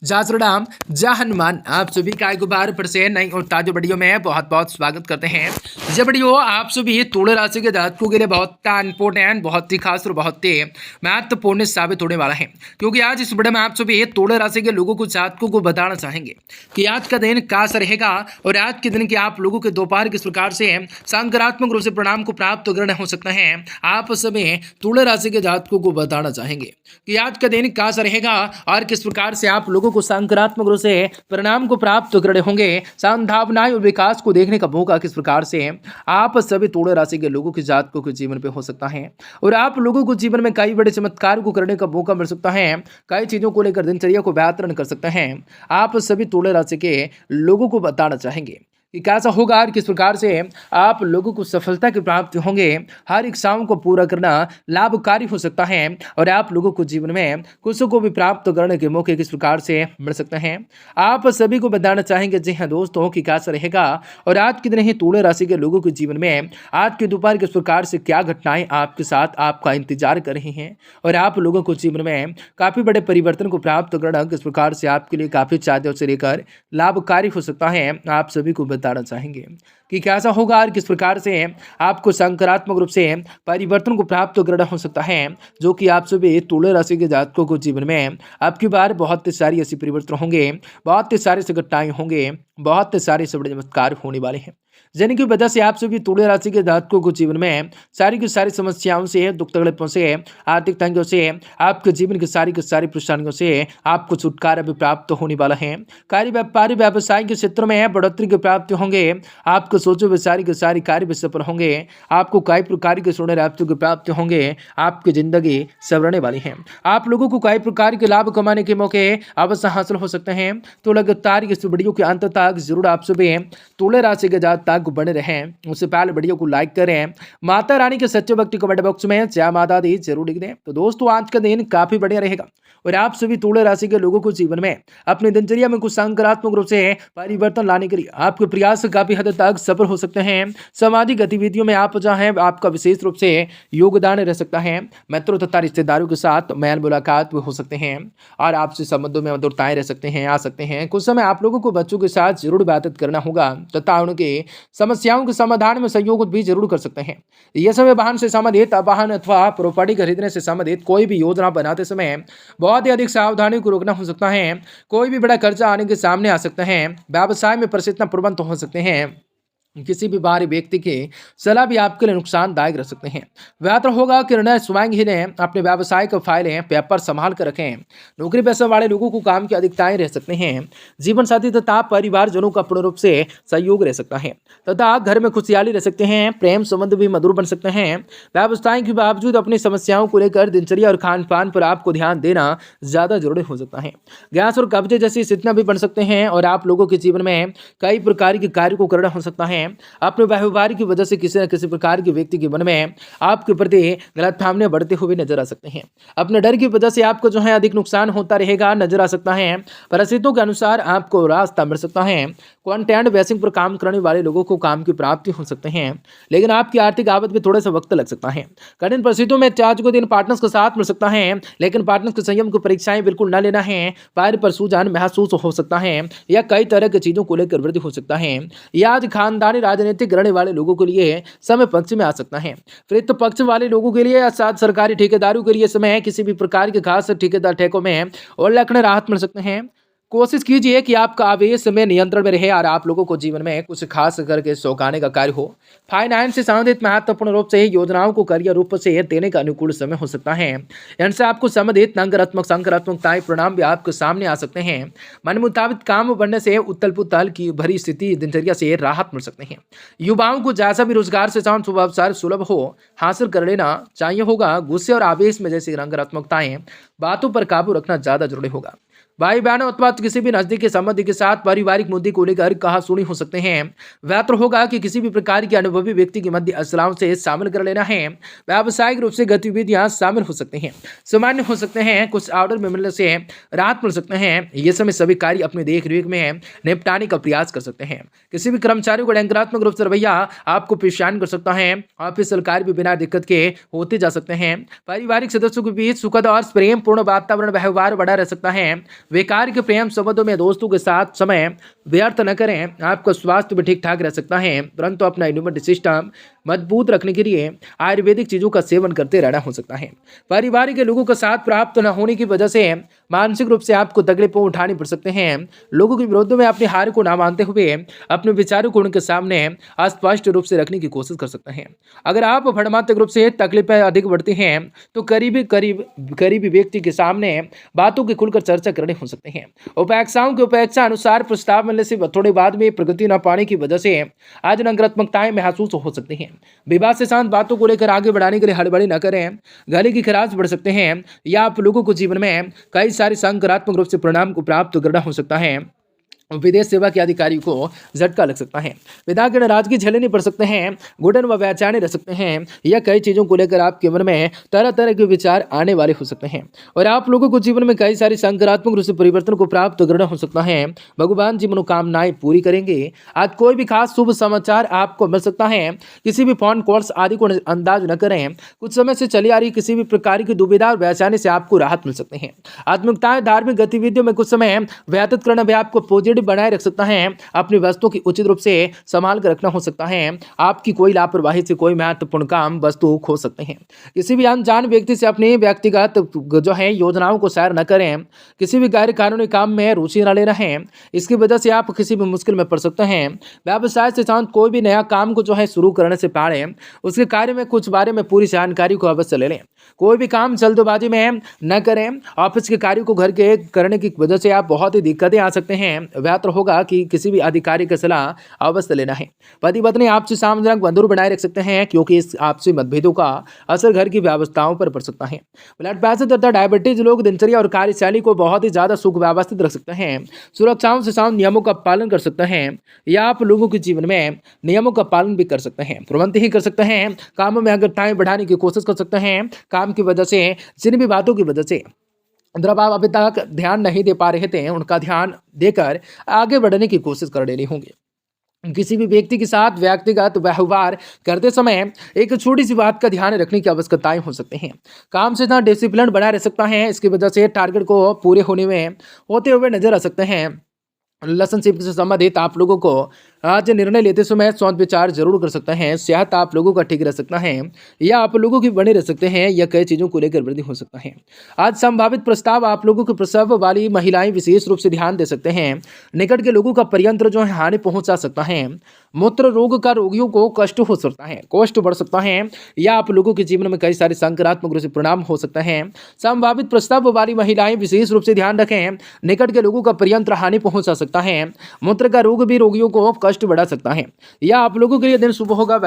जय श्री राम, जय हनुमान। आप सभी का एक बार फिर से नई और ताजा वीडियो में बहुत बहुत स्वागत करते हैं। ये वीडियो आप सभी तुला राशि के जातकों के लिए बहुत इंपॉर्टेंट, बहुत ही खास और बहुत ही महत्वपूर्ण साबित होने वाला है, क्योंकि आज इस वीडियो में आप सभी तुला राशि के लोगों को जातकों को बताना चाहेंगे कि आज का दिन कैसा रहेगा और आज के दिन के आप लोगों के दोपहर किस प्रकार से सकारात्मक रूप से परिणाम को प्राप्त ग्रहण हो सकता है। आप सभी तुला राशि के जातकों को बताना चाहेंगे कि आज का दिन कैसा रहेगा और किस प्रकार से आप लोगों को सकारात्मक रूप से परिणाम को प्राप्त करने होंगे। संभावनाएं और विकास को देखने का मौका किस प्रकार से आप सभी तुला राशि के लोगों के जातकों के जीवन पे हो सकता है और आप लोगों को जीवन में कई बड़े चमत्कार को करने का मौका मिल सकता है। कई चीजों को लेकर दिनचर्या को बेहतर कर सकते हैं। आप सभी तुला राशि के लोगों को बताना चाहेंगे कि कैसा होगा और किस प्रकार से आप लोगों को सफलता की प्राप्ति होंगे। हर इच्छाओं को पूरा करना लाभकारी हो सकता है और आप लोगों को जीवन में खुशियों को भी प्राप्त करने के मौके किस प्रकार से मिल सकते हैं। आप सभी को बताना चाहेंगे जी हाँ दोस्तों कि कैसा रहेगा और आज के दिन ही तुला राशि के लोगों के जीवन में आज के दोपहर किस प्रकार से क्या घटनाएं आपके साथ आपका इंतजार कर रही हैं और आप लोगों को जीवन में काफी बड़े परिवर्तन को प्राप्त करना किस प्रकार से आपके लिए काफी चाहते से लेकर लाभकारी हो सकता है। आप सभी को बताना चाहेंगे कि कैसा होगा और किस प्रकार से आपको सकारात्मक रूप से परिवर्तन को प्राप्त करना हो सकता है, जो कि आप सभी तुला राशि के जातकों को जीवन में आपकी बार बहुत सारी ऐसी परिवर्तन होंगे, बहुत सारे घटनाएं होंगे, बहुत सारे से बड़े चमत्कार होने वाले हैं, जिनकी वजह से आप सभी तुला राशि के जातकों को जीवन में सारी की सारी समस्याओं से, दुख तकलीफों से, आर्थिक तंगियों से, आपके जीवन की सारी परेशानियों से आपको छुटकारा भी प्राप्त होने वाला है। कार्य व्यापारी व्यवसाय के क्षेत्र में बढ़ोतरी की प्राप्ति होंगे। आपको सोचो वे सारी के सारी कार्य भी सफल होंगे। आपको कई प्रकार के सोने राशि की प्राप्ति होंगे। आपकी जिंदगी सवरने वाली है। आप लोगों को कई प्रकार के लाभ कमाने के मौके अवश्य हासिल हो सकते हैं। तो लगातार इस वीडियो के अंत तक जरूर आप सभी तुला राशि के जातक बने रहें। उससे पहले वीडियो को लाइक करें, माता रानी के सच्चे भक्ति कमेंट बॉक्स में जय माता दी जरूर लिख दें। तो दोस्तों आज का दिन काफी बढ़िया रहेगा और आप सभी तुला राशि के लोगों को जीवन में अपनी दिनचर्या में कुछ सकारात्मक रूप से परिवर्तन लाने के लिए आपके प्रयास काफी हद तक सफल हो सकते हैं। सामाजिक गतिविधियों में आप चाहे आपका विशेष रूप से योगदान रह सकता है। मित्रों तथा रिश्तेदारों के साथ मेल मुलाकात भी हो सकते हैं और आपसे संबंधों में मधुरताएं रह सकते हैं, आ सकते हैं। कुछ समय आप लोगों को बच्चों के साथ जरूर बातचीत करना होगा तथा उनके समस्याओं के समाधान में सहयोग भी जरूर कर सकते हैं। यह समय वाहन से संबंधित, वाहन अथवा प्रॉपर्टी खरीदने से संबंधित कोई भी योजना बनाते समय बहुत ही अधिक सावधानी को रोकना हो सकता है। कोई भी बड़ा खर्चा आने के सामने आ सकता है। व्यवसाय में परिस्थितियां प्रबंध हो सकते हैं। किसी भी बाहरी व्यक्ति की सलाह भी आपके लिए नुकसानदायक रह सकते हैं। बेहतर होगा कि निर्णय स्वयं ही लें। अपने व्यवसाय को फाइलें पेपर संभाल कर रखें। नौकरी पेशा वाले लोगों को काम की अधिकताएं रह सकते हैं। जीवन साथी तथा परिवारजनों का पूर्ण रूप से सहयोग रह सकता है तथा घर में खुशहाली रह सकते हैं। प्रेम संबंध भी मधुर बन सकते हैं। व्यवसाय के बावजूद अपनी समस्याओं को लेकर दिनचर्या और खान पान पर आपको ध्यान देना ज्यादा जरूरी हो सकता है। गैस और कब्जे जैसी स्थितियां भी बन सकते हैं और आप लोगों के जीवन में कई प्रकार के कार्य को करना हो सकता है। अपने व्यवहार की वजह से किसी न किसी प्रकार के व्यक्ति के मन में आपके प्रति गलतफहमियां बढ़ते हुए नजर आ सकते हैं। अपने डर की वजह से आपको जो है अधिक नुकसान होता रहेगा नजर आ सकता है। परिस्थितियों के अनुसार आपको रास्ता मिल सकता है। कंटेंट बेसिंग पर काम करने वाले लोगों को काम की प्राप्ति हो सकते हैं, लेकिन आपकी आर्थिक आवत में थोड़ा सा वक्त लग सकता है। कठिन परिस्थितियों में आज को दिन पार्टनर्स के साथ मिल सकता है, लेकिन पार्टनर्स के संयम की परीक्षाएं बिल्कुल न लेना है। कार्य पर सूझान महसूस हो सकता है या कई तरह की चीजों को लेकर वृद्धि हो सकता है। यह आज खानदानी राजनीतिक करने वाले लोगों के लिए समय पक्ष में आ सकता है। वृत्त पक्ष वाले लोगों के लिए साथ सरकारी ठेकेदारों के लिए समय किसी भी प्रकार के खास ठेकेदार ठेकों में और लखने राहत मिल सकते हैं। कोशिश कीजिए कि आपका आवेश में नियंत्रण में रहे और आप लोगों को जीवन में कुछ खास करके चौंकाने का कार्य हो। फाइनेंस से संबंधित महत्वपूर्ण रूप से योजनाओं को करियर रूप से देने का अनुकूल समय हो सकता है। इनसे आपको संबंधित सकारात्मकताएं परिणाम भी आपके सामने आ सकते हैं। मन मुताबिक काम बनने से उथल पुथल की भरी स्थिति दिनचर्या से राहत मिल सकते हैं। युवाओं को जैसा भी रोजगार से अवसर सुलभ हो हासिल कर लेना चाहिए होगा। गुस्से और आवेश में जैसी नकारात्मकताएं बातों पर काबू रखना ज्यादा जरूरी होगा। भाई बहनों अथवा किसी भी नजदीकी संबंधी के साथ पारिवारिक मुद्दे को लेकर कहासुनी हो सकते हैं। बेहतर होगा कि किसी भी प्रकार के अनुभवी व्यक्ति के मध्य असलाओं से शामिल कर लेना है। व्यावसायिक रूप से गतिविधियां शामिल हो सकते हैं, सामान्य हो सकते हैं। कुछ ऑर्डर में मिलने से राहत मिल सकते हैं। ये समय सभी कार्य अपनी देख रेख में निपटाने का प्रयास कर सकते हैं। किसी भी कर्मचारी को नकारात्मक रूप से रवैया आपको परेशान कर सकता है। ऑफिशियल कार्य भी बिना दिक्कत के होते जा सकते हैं। पारिवारिक सदस्यों के बीच सुखद और प्रेमपूर्ण वातावरण व्यवहार बना रह सकता है। बेकार के प्रेम संबंधों में दोस्तों के साथ समय व्यर्थ न करें। आपका स्वास्थ्य भी ठीक ठाक रह सकता है, परंतु अपना इम्यूनिटी सिस्टम मजबूत रखने के लिए आयुर्वेदिक चीजों का सेवन करते रहना हो सकता है। परिवार के लोगों का साथ प्राप्त न होने की वजह से मानसिक रूप से आपको तकलीफें उठानी पड़ सकते हैं। लोगों के विरोध में अपनी हार को ना मानते हुए अपने विचारों को उनके सामने अस्पष्ट रूप से रखने की कोशिश कर सकते हैं। अगर आप भावनात्मक रूप से तकलीफें अधिक बढ़ती हैं तो करीबी व्यक्ति के सामने बातों की खुलकर चर्चा करनी हो सकते हैं। उपेक्षाओं की उपेक्षा अनुसार प्रस्ताव मिलने से थोड़े बाद में प्रगति न पाने की वजह से आज नकारात्मकताएं महसूस हो सकती हैं। विवाद से शांत बातों को लेकर आगे बढ़ाने के लिए हड़बड़ी न करें, गले की खराश बढ़ सकते हैं या आप लोगों को जीवन में कई सारे सकारात्मक रूप से परिणाम को प्राप्त करना हो सकता है। विदेश सेवा के अधिकारी को झटका लग सकता है, पिता की नाराजगी झेलनी पड़ सकते हैं, घुटन व बेचैनी रह सकते हैं या कई चीज़ों को लेकर आपके मन में तरह तरह के विचार आने वाले हो सकते हैं और आप लोगों को जीवन में कई सारे सकारात्मक रूप से परिवर्तन को प्राप्त करना हो सकता है। भगवान जी मनोकामनाएं पूरी करेंगे। आज कोई भी खास शुभ समाचार आपको मिल सकता है। किसी भी फोन कॉल्स आदि को अंदाज न करें। कुछ समय से चली आ रही किसी भी प्रकार की दुविधा और बेचैनी से आपको राहत मिल सकते हैं। आत्मिकताएं धार्मिक गतिविधियों में कुछ समय व्यतीत करना भी आपको पॉजिटिव बनाए रख सकता है। अपनी वस्तुओं की उचित रूप से संभाल कर रखना हो सकता है। आपकी कोई लापरवाही से कोई महत्वपूर्ण काम वस्तु खो सकते हैं। किसी भी अनजान व्यक्ति से अपनी व्यक्तिगत जो है योजनाओं को शेयर न करें। किसी भी गैर कानूनी काम में रुचि न ले रहें, इसकी वजह से आप किसी भी मुश्किल में पड़ सकते हैं। व्यवसाय से शांत कोई भी नया काम को जो है शुरू करने से पहले उसके कार्य में कुछ बारे में पूरी जानकारी को अवश्य ले लें। कोई भी काम जल्दबाजी में न करें। ऑफिस के कार्य को घर के करने की वजह से आप बहुत ही दिक्कतें आ सकते हैं। बेहतर होगा कि किसी भी अधिकारी की सलाह अवश्य लेना है। पति पत्नी आपसी सामंजस्य बंधुर बनाए रख सकते हैं क्योंकि इस आपसी मतभेदों का असर घर की व्यवस्थाओं पर पड़ सकता है। ब्लड प्रेशर तथा डायबिटीज लोग दिनचर्या और कार्यशैली को बहुत ही ज्यादा सुव्यवस्थित रख सकते हैं। सुरक्षाओं से शांत नियमों का पालन कर सकते हैं या आप लोगों के जीवन में नियमों का पालन भी कर सकते हैं, तुरंत ही कर सकते हैं। कामों में अगर टाइम बढ़ाने की कोशिश कर सकते हैं। काम की वजह से जिन भी बातों की वजह से जब आप अभी तक ध्यान नहीं दे पा रहे थे उनका ध्यान देकर आगे बढ़ने की कोशिश कर लेनी होंगी। किसी भी व्यक्ति के साथ व्यक्तिगत व्यवहार करते समय एक छोटी सी बात का ध्यान रखने की आवश्यकताएं हो सकते हैं। काम से इतना डिसिप्लिन बना रह सकता है, इसकी वजह से टारगेट को पूरे होने में होते हुए नजर आ सकते हैं। रिलेशनशिप से संबंधित आप लोगों को आज निर्णय लेते समय सोच विचार जरूर कर सकते हैं। सेहत आप लोगों का ठीक रह सकता है या आप लोगों की बने रह सकते हैं या कई चीज़ों को लेकर वृद्धि हो सकता है। आज संभावित प्रस्ताव आप लोगों के प्रसव वाली महिलाएं विशेष रूप से ध्यान दे सकते हैं। निकट के लोगों का परियंत्र जो है हानि पहुंचा सकता है। मूत्र रोग का रोगियों को कष्ट हो सकता है, कष्ट बढ़ सकता है या आप लोगों के जीवन में कई सारे सकारात्मक रूप से परिणाम हो सकता है। संभावित प्रस्ताव वाली महिलाएं विशेष रूप से ध्यान रखें। निकट के लोगों का परियंत्र हानि पहुंचा सकता है। मूत्र का रोग भी रोगियों को कष्ट बढ़ा सकता है या आप लोगों के लिए दिन शुभ होगा।